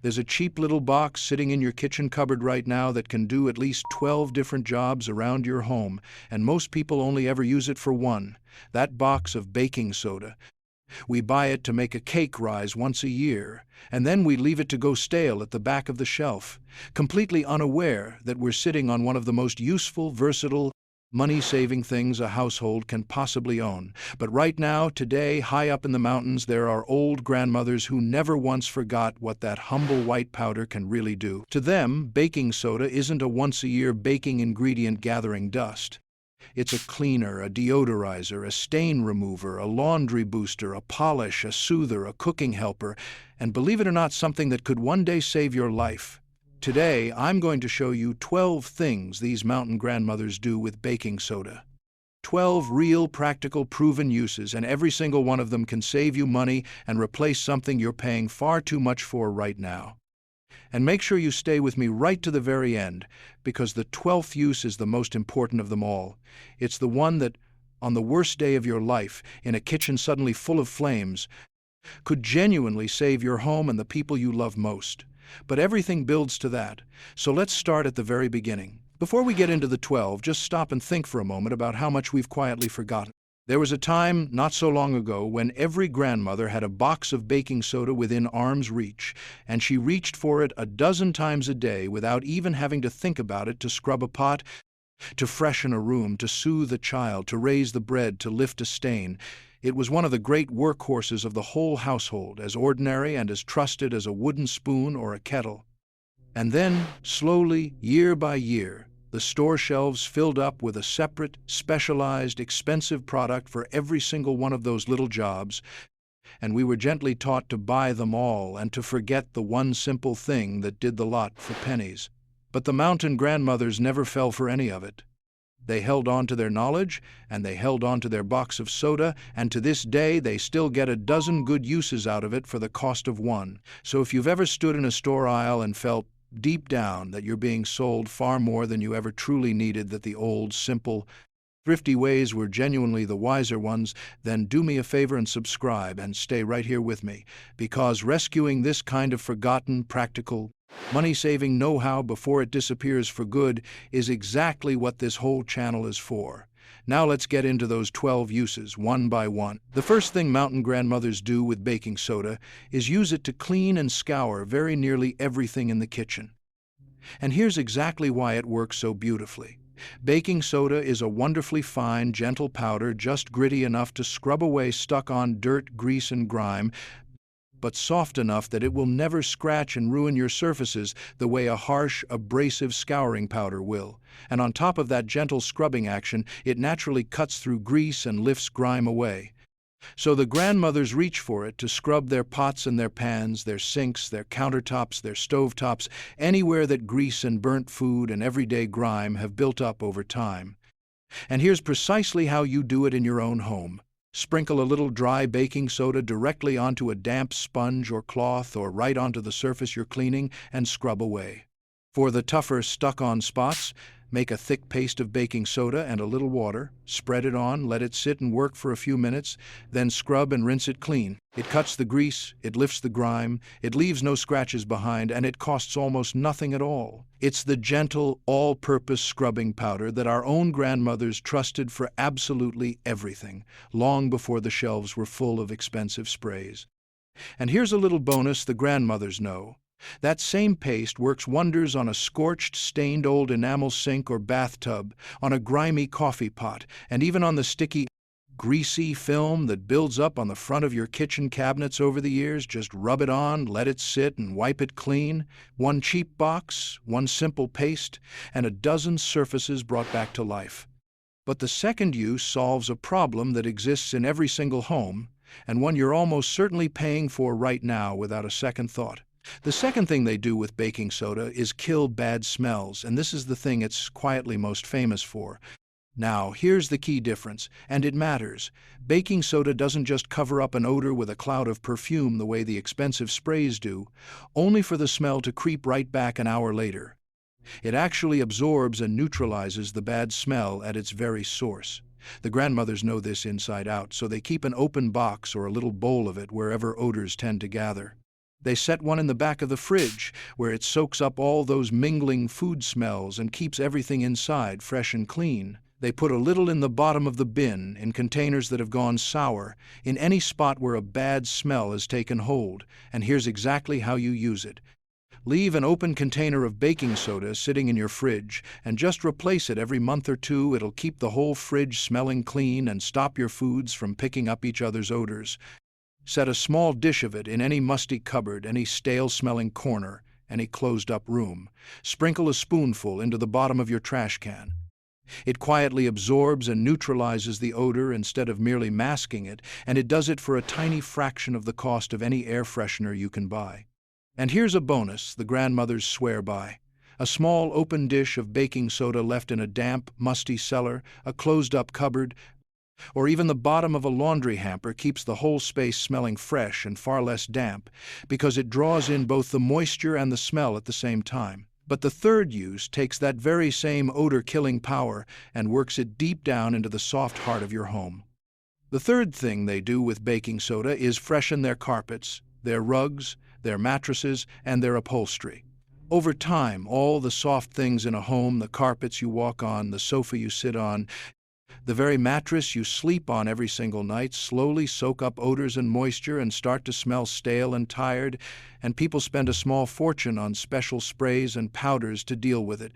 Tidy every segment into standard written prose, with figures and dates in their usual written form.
There's a cheap little box sitting in your kitchen cupboard right now that can do at least 12 different jobs around your home, and most people only ever use it for one. That box of baking soda. We buy it to make a cake rise once a year, and then we leave it to go stale at the back of the shelf, completely unaware that we're sitting on one of the most useful, versatile, money-saving things a household can possibly own. But right now, today, high up in the mountains, there are old grandmothers who never once forgot what that humble white powder can really do. To them, baking soda isn't a once-a-year baking ingredient gathering dust. It's a cleaner, a deodorizer, a stain remover, a laundry booster, a polish, a soother, a cooking helper, and believe it or not, something that could one day save your life. Today, I'm going to show you 12 things these mountain grandmothers do with baking soda. 12 real, practical, proven uses, and every single one of them can save you money and replace something you're paying far too much for right now. And make sure you stay with me right to the very end, because the 12th use is the most important of them all. It's the one that, on the worst day of your life, in a kitchen suddenly full of flames, could genuinely save your home and the people you love most. But everything builds to that, so let's start at the very beginning. Before we get into the 12, just stop and think for a moment about how much we've quietly forgotten. There was a time, not so long ago, when every grandmother had a box of baking soda within arm's reach, and she reached for it a dozen times a day without even having to think about it, to scrub a pot, to freshen a room, to soothe a child, to raise the bread, to lift a stain. It was one of the great workhorses of the whole household, as ordinary and as trusted as a wooden spoon or a kettle. And then, slowly, year by year, the store shelves filled up with a separate, specialized, expensive product for every single one of those little jobs, and we were gently taught to buy them all and to forget the one simple thing that did the lot for pennies. But the mountain grandmothers never fell for any of it. They held on to their knowledge, and they held on to their box of soda, and to this day they still get a dozen good uses out of it for the cost of one. So if you've ever stood in a store aisle and felt deep down that you're being sold far more than you ever truly needed, that the old, simple, thrifty ways were genuinely the wiser ones, then do me a favor and subscribe and stay right here with me, because rescuing this kind of forgotten, practical, money-saving know-how before it disappears for good is exactly what this whole channel is for. Now let's get into those 12 uses, one by one. The first thing mountain grandmothers do with baking soda is use it to clean and scour very nearly everything in the kitchen. And here's exactly why it works so beautifully. Baking soda is a wonderfully fine, gentle powder, just gritty enough to scrub away stuck-on dirt, grease, and grime, but soft enough that it will never scratch and ruin your surfaces the way a harsh, abrasive scouring powder will. And on top of that gentle scrubbing action, it naturally cuts through grease and lifts grime away. So the grandmothers reach for it to scrub their pots and their pans, their sinks, their countertops, their stovetops, anywhere that grease and burnt food and everyday grime have built up over time. And here's precisely how you do it in your own home. Sprinkle a little dry baking soda directly onto a damp sponge or cloth or right onto the surface you're cleaning and scrub away. For the tougher, stuck-on spots, make a thick paste of baking soda and a little water, spread it on, let it sit and work for a few minutes, then scrub and rinse it clean. It cuts the grease, it lifts the grime, it leaves no scratches behind, and it costs almost nothing at all. It's the gentle, all-purpose scrubbing powder that our own grandmothers trusted for absolutely everything, long before the shelves were full of expensive sprays. And here's a little bonus the grandmothers know. That same paste works wonders on a scorched, stained old enamel sink or bathtub, on a grimy coffee pot, and even on the sticky, greasy film that builds up on the front of your kitchen cabinets over the years. Just rub it on, let it sit, and wipe it clean. One cheap box, one simple paste, and a dozen surfaces brought back to life. But the second use solves a problem that exists in every single home, and one you're almost certainly paying for right now without a second thought. The second thing they do with baking soda is kill bad smells, and this is the thing it's quietly most famous for. Now, here's the key difference, and it matters. Baking soda doesn't just cover up an odor with a cloud of perfume the way the expensive sprays do, only for the smell to creep right back an hour later. It actually absorbs and neutralizes the bad smell at its very source. The grandmothers know this inside out, so they keep an open box or a little bowl of it wherever odors tend to gather. They set one in the back of the fridge, where it soaks up all those mingling food smells and keeps everything inside fresh and clean. They put a little in the bottom of the bin, in containers that have gone sour, in any spot where a bad smell has taken hold, and here's exactly how you use it. Leave an open container of baking soda sitting in your fridge and just replace it every month or two. It'll keep the whole fridge smelling clean and stop your foods from picking up each other's odors. Set a small dish of it in any musty cupboard, any stale-smelling corner, any closed-up room. Sprinkle a spoonful into the bottom of your trash can. It quietly absorbs and neutralizes the odor instead of merely masking it, and it does it for a tiny fraction of the cost of any air freshener you can buy. And here's a bonus the grandmothers swear by. A small open dish of baking soda left in a damp, musty cellar, a closed-up cupboard, or even the bottom of a laundry hamper keeps the whole space smelling fresh and far less damp, because it draws in both the moisture and the smell at the same time. But the third use takes that very same odor-killing power and works it deep down into the soft heart of your home. The third thing they do with baking soda is freshen their carpets, their rugs, their mattresses, and their upholstery. Over time, all the soft things in a home, the carpets you walk on, the sofa you sit on, the very mattress you sleep on every single night, slowly soak up odors and moisture and start to smell stale and tired, and people spend a small fortune on special sprays and powders to deal with it.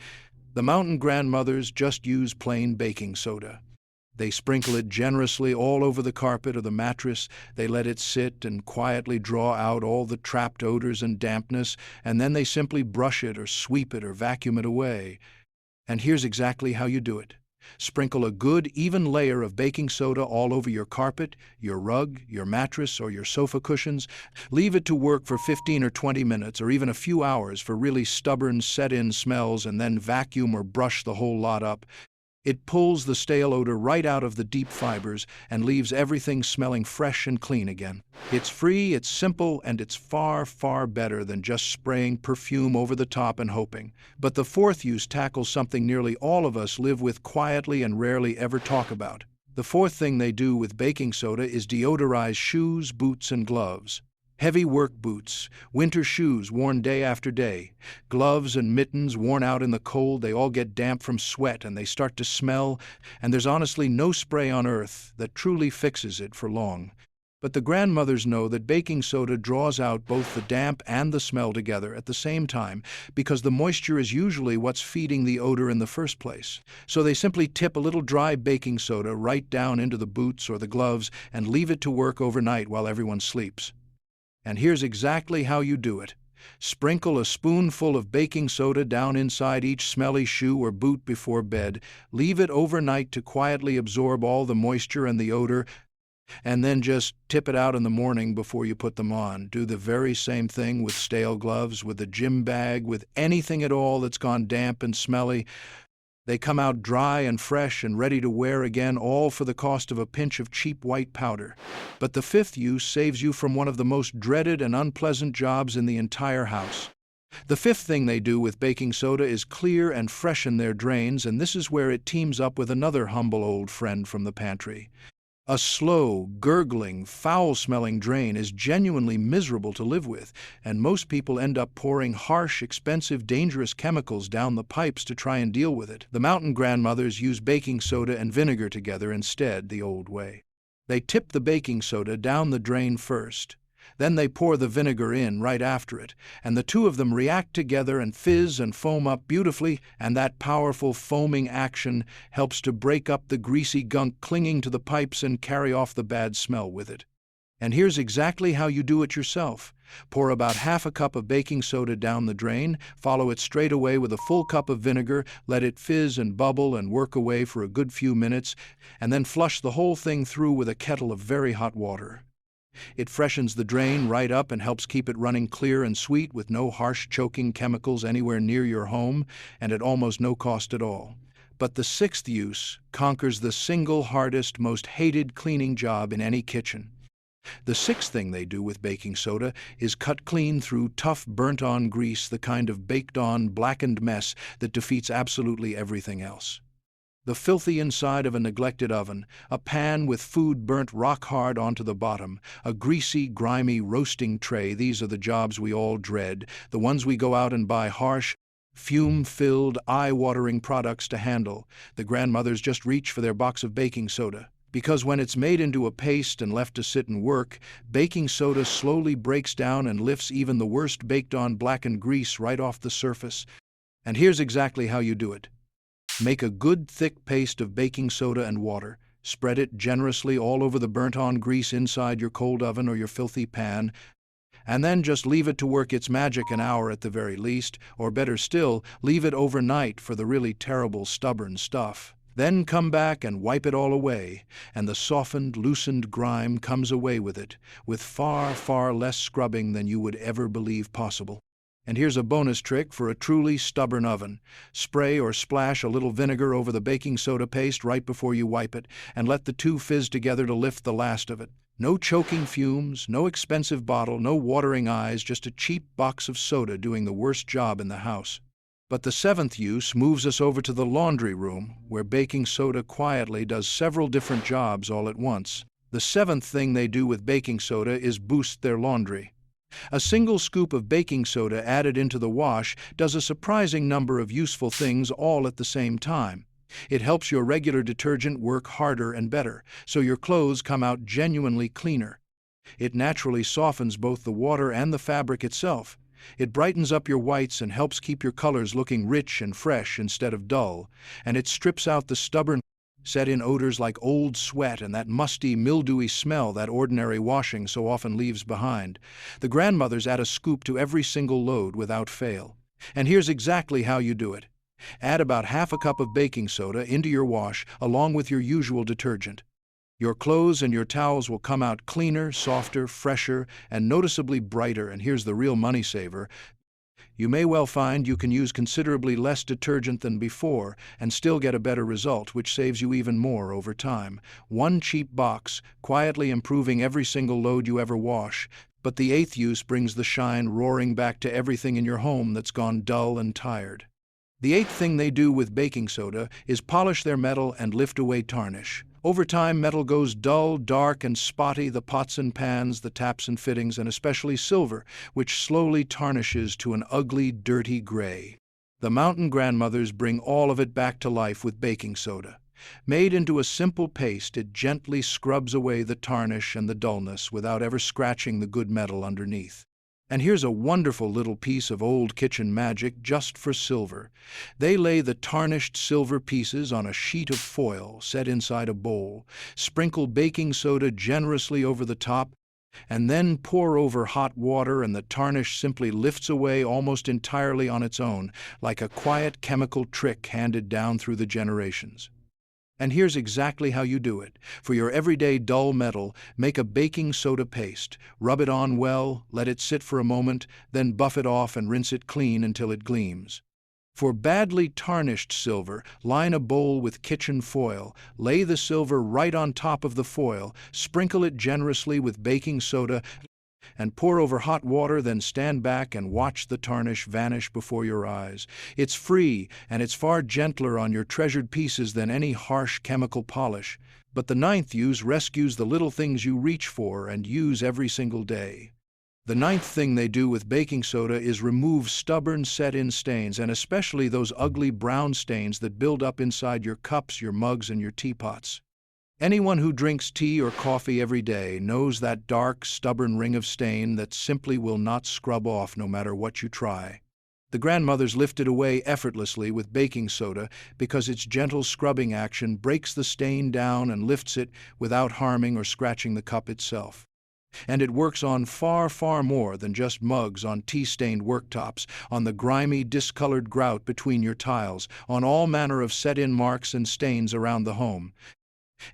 The mountain grandmothers just use plain baking soda. They sprinkle it generously all over the carpet or the mattress. They let it sit and quietly draw out all the trapped odors and dampness, and then they simply brush it or sweep it or vacuum it away. And here's exactly how you do it. Sprinkle a good, even layer of baking soda all over your carpet, your rug, your mattress, or your sofa cushions. Leave it to work for 15 or 20 minutes or even a few hours for really stubborn, set-in smells, and then vacuum or brush the whole lot up. It pulls the stale odor right out of the deep fibers and leaves everything smelling fresh and clean again. It's free, it's simple, and it's far, far better than just spraying perfume over the top and hoping. But the fourth use tackles something nearly all of us live with quietly and rarely ever talk about. The fourth thing they do with baking soda is deodorize shoes, boots, and gloves. Heavy work boots, winter shoes worn day after day, gloves and mittens worn out in the cold, they all get damp from sweat and they start to smell, and there's honestly no spray on earth that truly fixes it for long. But the grandmothers know that baking soda draws out both the damp and the smell together at the same time because the moisture is usually what's feeding the odor in the first place. So they simply tip a little dry baking soda right down into the boots or the gloves and leave it to work overnight while everyone sleeps. And here's exactly how you do it. Sprinkle a spoonful of baking soda down inside each smelly shoe or boot before bed. Leave it overnight to quietly absorb all the moisture and the odor, and then just tip it out in the morning before you put them on. Do the very same thing with stale gloves, with a gym bag, with anything at all that's gone damp and smelly. They come out dry and fresh and ready to wear again, all for the cost of a pinch of cheap white powder. But the fifth use saves you from one of the most dreaded and unpleasant jobs in the entire house. The fifth thing they do with baking soda is clear and freshen their drains, and this is where it teams up with another humble old friend from the pantry. A slow, gurgling, foul-smelling drain is genuinely miserable to live with, and most people end up pouring harsh, expensive, dangerous chemicals down the pipes to try and deal with it. The mountain grandmothers use baking soda and vinegar together instead, the old way. They tip the baking soda down the drain first. Then they pour the vinegar in right after it, and the two of them react together and fizz and foam up beautifully, and that powerful foaming action helps to break up the greasy gunk clinging to the pipes and carry off the bad smell with it. And here's exactly how you do it yourself. Pour about half a cup of baking soda down the drain, follow it straight away with a full cup of vinegar, let it fizz and bubble and work away for a good few minutes, and then flush the whole thing through with a kettle of very hot water. It freshens the drain right up and helps keep it running clear and sweet with no harsh choking chemicals anywhere near your home and at almost no cost at all. But the sixth use conquers the single hardest, most hated cleaning job in any kitchen. The sixth thing they do with baking soda is cut clean through tough, burnt-on grease, the kind of baked-on, blackened mess that defeats absolutely everything else. The filthy inside of a neglected oven, a pan with food burnt rock hard onto the bottom, a greasy, grimy roasting tray. These are the jobs we all dread, the ones we go out and buy harsh, fume-filled, eye-watering products to handle. The grandmothers just reach for their box of baking soda. Because when it's made into a paste and left to sit and work, baking soda slowly breaks down and lifts even the worst baked-on blackened grease right off the surface. And here's exactly how you do it. Make a good thick paste of baking soda and water. Spread it generously all over the burnt-on grease inside your cold oven or your filthy pan, and then just leave it to work its magic an hour at the very least, or better still, leave it overnight for the really terrible, stubborn stuff. Then come back and wipe it all away, and the softened, loosened grime comes away with it, with far, far less scrubbing than you would ever believe possible. And here's a bonus trick for a truly stubborn oven. Spray or splash a little vinegar over the baking soda paste right before you wipe it, and let the two fizz together to lift the last of it. No choking fumes, no expensive bottle, no watering eyes, just a cheap box of soda doing the worst job in the house. But the seventh use moves us over to the laundry room, where baking soda quietly does several different jobs all at once. The seventh thing they do with baking soda is boost their laundry. A single scoop of baking soda added into the wash does a surprising number of useful things all at the same time. It helps your regular detergent work harder and better, so your clothes come out genuinely cleaner. It naturally softens both the water and the fabric itself. It brightens up your whites and helps keep your colors looking rich and fresh instead of dull, and it strips out the stubborn, set-in odors like old sweat and that musty, mildewy smell that ordinary washing so often leaves behind. The grandmothers add a scoop to every single load without fail. And here's exactly how you do it. Add about half a cup of baking soda into your wash along with your usual detergent. Your clothes and your towels will come out cleaner, softer, fresher, and noticeably brighter. And here's the real money saver. You may well find you can use considerably less detergent than before and still get a better result, which saves you even more over time. One cheap box, quietly improving every single load you ever wash. But the eighth use brings the shine roaring back to everything in your home that's gone dull and tired. The eighth thing they do with baking soda is polish their metal and lift away tarnish. Over time, metal goes dull, dark, and spotty, the pots and pans, the taps and fittings, and especially silver, which slowly tarnishes to an ugly, dirty gray. The mountain grandmothers bring all of it back to life with baking soda. Made into a simple paste, it gently scrubs away the tarnish and the dullness without ever scratching the good metal underneath. And here's a wonderful little piece of old kitchen magic just for silver. They lay the tarnished silver pieces on a sheet of foil set inside a bowl, sprinkle baking soda generously over the top, and then pour over hot water, and the tarnish simply lifts away almost entirely on its own, like a quiet chemical trick handed down through the generations. And here's exactly how you do it. For your everyday dull metal, make a baking soda paste. Rub it on well, let it sit for a moment, then buff it off and rinse it clean until it gleams. For badly tarnished silver, line a bowl with kitchen foil, lay the silver right on top of the foil, sprinkle it generously with baking soda, and pour over hot water, then stand back and watch the tarnish vanish before your eyes. It's free, and it's far gentler on your treasured pieces than any harsh chemical polish. But the ninth use rescues the little things you reach for and use every single day. The ninth thing they do with baking soda is remove stubborn set-in stains, and especially those ugly brown stains that build up inside your cups, your mugs, and your teapots. Anyone who drinks tea or coffee every day knows that dark, stubborn ring of stain that simply will not scrub off no matter what you try. The grandmothers lift it away effortlessly with baking soda because its gentle scrubbing action breaks the stain down and lifts it without harming or scratching the cup itself. And it works on far, far more than just mugs, on tea-stained worktops, on the grimy, discolored grout between your tiles, on all manner of set-in marks and stains around the home.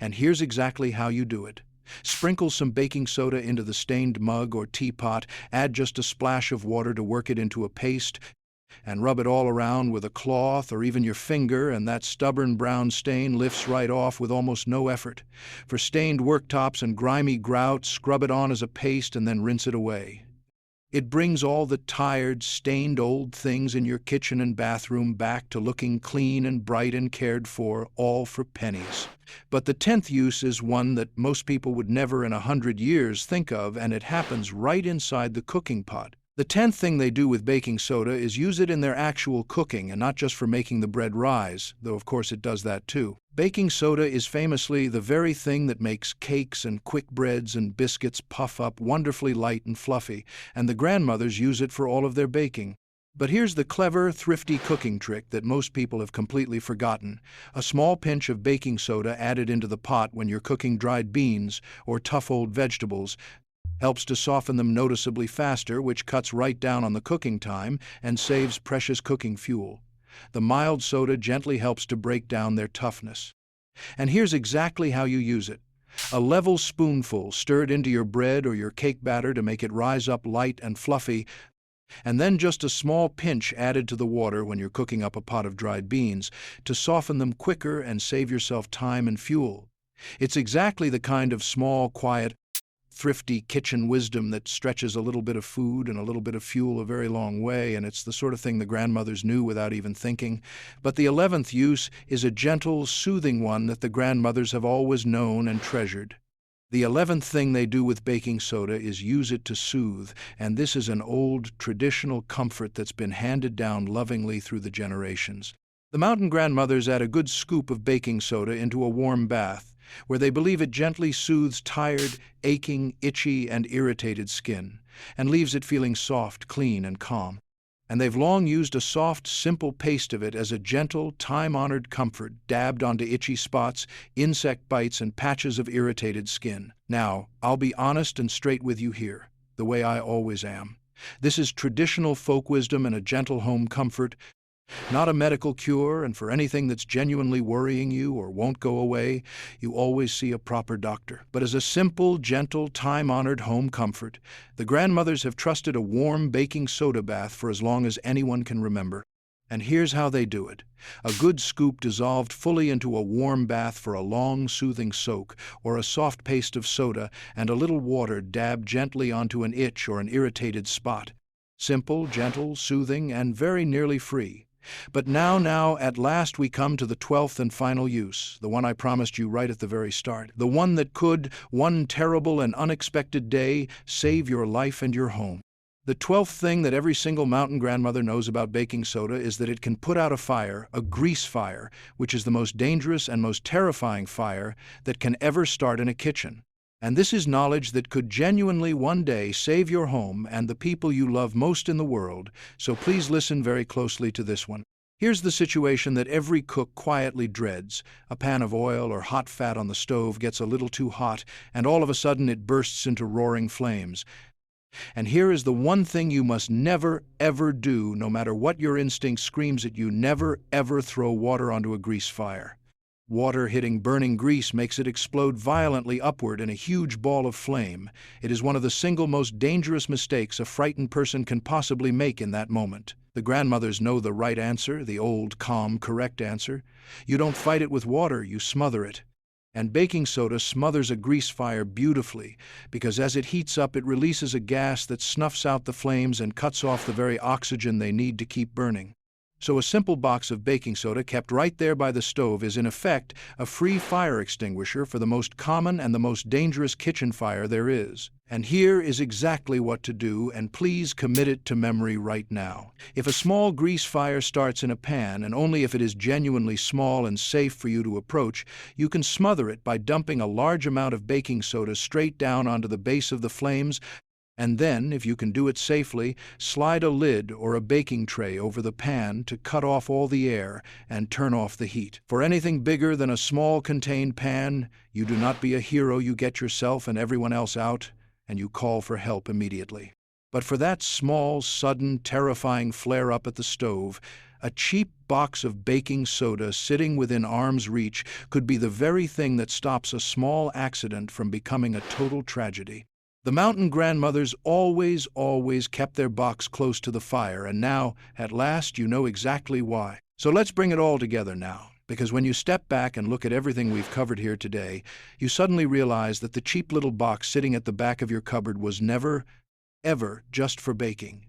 And here's exactly how you do it. Sprinkle some baking soda into the stained mug or teapot, add just a splash of water to work it into a paste, and rub it all around with a cloth or even your finger, and that stubborn brown stain lifts right off with almost no effort. For stained worktops and grimy grout, scrub it on as a paste and then rinse it away. It brings all the tired, stained old things in your kitchen and bathroom back to looking clean and bright and cared for, all for pennies. But the 10th use is one that most people would never in 100 years think of, and it happens right inside the cooking pot. The 10th thing they do with baking soda is use it in their actual cooking and not just for making the bread rise, though of course it does that too. Baking soda is famously the very thing that makes cakes and quick breads and biscuits puff up wonderfully light and fluffy, and the grandmothers use it for all of their baking. But here's the clever, thrifty cooking trick that most people have completely forgotten. A small pinch of baking soda added into the pot when you're cooking dried beans or tough old vegetables helps to soften them noticeably faster, which cuts right down on the cooking time and saves precious cooking fuel. The mild soda gently helps to break down their toughness. And here's exactly how you use it. A level spoonful stirred into your bread or your cake batter to make it rise up light and fluffy, and then just a small pinch added to the water when you're cooking up a pot of dried beans to soften them quicker and save yourself time and fuel. It's exactly the kind of small, quiet, thrifty kitchen wisdom that stretches a little bit of food and a little bit of fuel a very long way, and it's the sort of thing the grandmothers knew without even thinking. But the 11th use is a gentle, soothing one that the grandmothers have always known and treasured. The 11th thing they do with baking soda is use it to soothe, and this is an old, traditional comfort that's been handed down lovingly through the generations. The mountain grandmothers add a good scoop of baking soda into a warm bath, where they believe it gently soothes tired, aching, itchy, and irritated skin, and leaves it feeling soft, clean, and calm. And they've long used a soft, simple paste of it as a gentle, time-honored comfort dabbed onto itchy spots, insect bites, and patches of irritated skin. Now, I'll be honest and straight with you here, the way I always am. This is traditional folk wisdom and a gentle home comfort, not a medical cure, and for anything that's genuinely worrying you or won't go away, you always see a proper doctor. But as a simple, gentle, time-honored home comfort, the grandmothers have trusted a warm baking soda bath for as long as anyone can remember. And here's how they do it. A good scoop dissolved fully into a warm bath for a long, soothing soak, or a soft paste of soda and a little water dabbed gently onto an itch or an irritated spot. Simple, gentle, soothing, and very nearly free. But now, at last we come to the 12th and final use, the one I promised you right at the very start, the one that could, one terrible and unexpected day, save your life and your home. The 12th thing that every single mountain grandmother knows about baking soda is that it can put out a fire, a grease fire, which is the most dangerous and most terrifying fire that can ever start in a kitchen. And this is knowledge that could genuinely one day save your home and the people you love most in the world, so please listen very closely to this one. Here's the situation that every cook quietly dreads. A pan of oil or hot fat on the stove gets a little too hot, and all of a sudden it bursts into roaring flames. And here is the one thing you must never, ever do, no matter what your instinct screams at you: never, ever throw water onto a grease fire. Water hitting burning grease makes it explode violently upward in a huge ball of flame. It is one of the single most dangerous mistakes a frightened person can possibly make in that moment. The grandmothers know the right answer, the old, calm, correct answer. You don't fight it with water, you smother it. And baking soda smothers a grease fire beautifully, because as it heats up, it releases a gas that snuffs out the flames and cuts off the very oxygen they need to keep burning. So a simple box of baking soda kept right there by the stove is in effect a free fire extinguisher for the most common and the most dangerous kitchen fire there is. And here is exactly what to do, and please commit it to memory right now. If a small grease fire starts in a pan, and only if it is genuinely small and safe for you to approach, you can smother it by dumping a large amount of baking soda straight down onto the base of the flames, and then, if you can do it safely, slide a lid or a baking tray over the pan to cut off all the air and turn off the heat. For anything bigger than a small contained pan, you do not be a hero, you get yourself and everyone else out, and you call for help immediately. But for that small, sudden, terrifying flare-up at the stove, a cheap box of baking soda sitting within arm's reach could be the very thing that stops a small accident from becoming a total tragedy. The mountain grandmothers always kept their box close to the fire, and now, at last, you know exactly why. So let's bring it all together now, because when you step back and look at everything we've covered here today, you suddenly realize that the cheap little box sitting at the back of your cupboard was never, ever just for baking.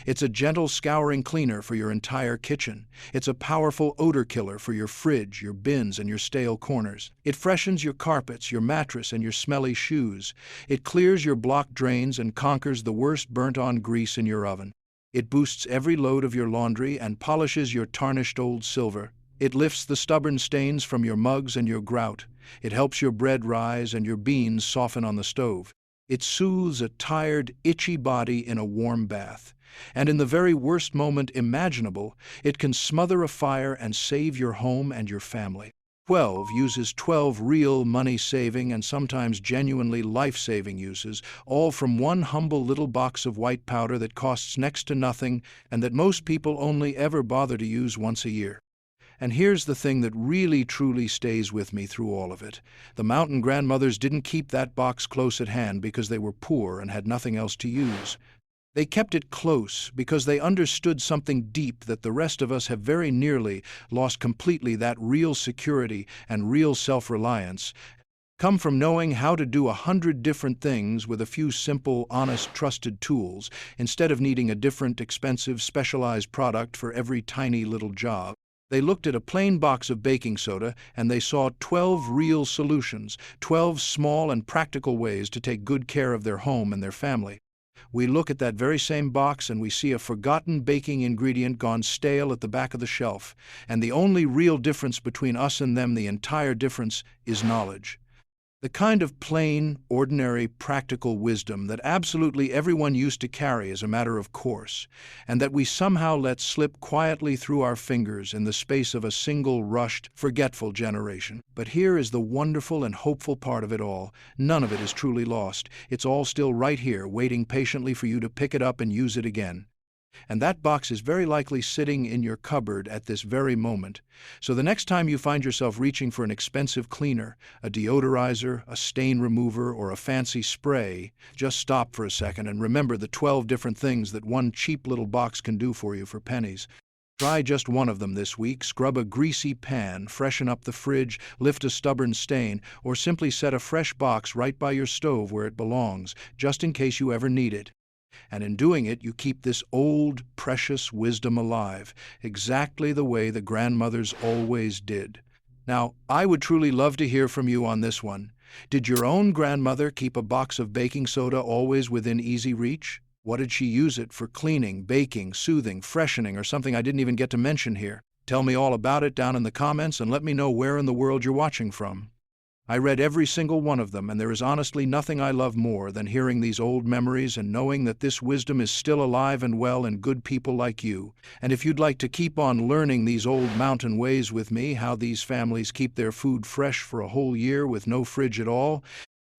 It's a gentle scouring cleaner for your entire kitchen. It's a powerful odor killer for your fridge, your bins, and your stale corners. It freshens your carpets, your mattress, and your smelly shoes. It clears your blocked drains and conquers the worst burnt-on grease in your oven. It boosts every load of your laundry and polishes your tarnished old silver. It lifts the stubborn stains from your mugs and your grout. It helps your bread rise and your beans soften on the stove. It soothes a tired, itchy body in a warm bath. And in the very worst moment imaginable, it can smother a fire and save your home and your family. 12 uses 12 real money-saving and sometimes genuinely life-saving uses, all from one humble little box of white powder that costs next to nothing and that most people only ever bother to use once a year. And here's the thing that really truly stays with me through all of it. The mountain grandmothers didn't keep that box close at hand because they were poor and had nothing else to use. They kept it close because they understood something deep that the rest of us have very nearly lost completely, that real security and real self-reliance come from knowing how to do 100 different things with a few simple, honest, trusted tools instead of needing a different, expensive, specialized product for every tiny little job. They looked at a plain box of baking soda and they saw 12 real solutions, 12 small and practical ways to take good care of their home and their family. We look at that very same box and we see a forgotten baking ingredient gone stale at the back of the shelf, and the only real difference between us and them, the entire difference, is knowledge. The kind of plain, ordinary, practical wisdom that absolutely everyone used to carry as a matter of course, and that we somehow let slip quietly through our fingers in the space of a single rushed, forgetful generation. But here is the wonderful and hopeful part of it all. None of it is truly lost. It's all still right here, waiting patiently for you to pick it up and use it again. And that box is very likely sitting in your cupboard at this very moment. So the next time you find yourself reaching for an expensive cleaner, a deodorizer, a stain remover, or a fancy spray, just stop for a second and remember the 12 different things that one cheap little box can do for you for pennies. Try just one of them this week. Scrub a greasy pan, freshen up the fridge, lift a stubborn stain, or simply set a fresh box right by your stove where it belongs, just in case you ever need it. And in doing it, you keep this old, precious wisdom alive, exactly the way the grandmothers always did. Now, I would truly love to hear from you on this one. Did your own grandmother keep a box of baking soda always within easy reach? What did she use it for? Cleaning, baking, soothing, freshening, or something I didn't even get to mention here? Tell me all about it down in the comments and let me know where in the world you're watching from. I read every single one of them, and there is honestly nothing I love more than hearing these old memories and knowing that this wisdom is still alive and well in good people like you. And if you'd like to keep on learning these old mountain ways with me, how these families keep their food fresh for a whole year with no fridge at all,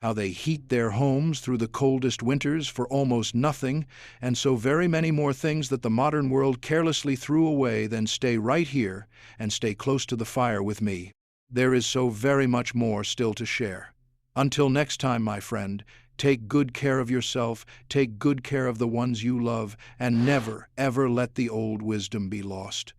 how they heat their homes through the coldest winters for almost nothing, and so very many more things that the modern world carelessly threw away, then stay right here and stay close to the fire with me. There is so very much more still to share. Until next time, my friend, take good care of yourself, take good care of the ones you love, and never, ever let the old wisdom be lost.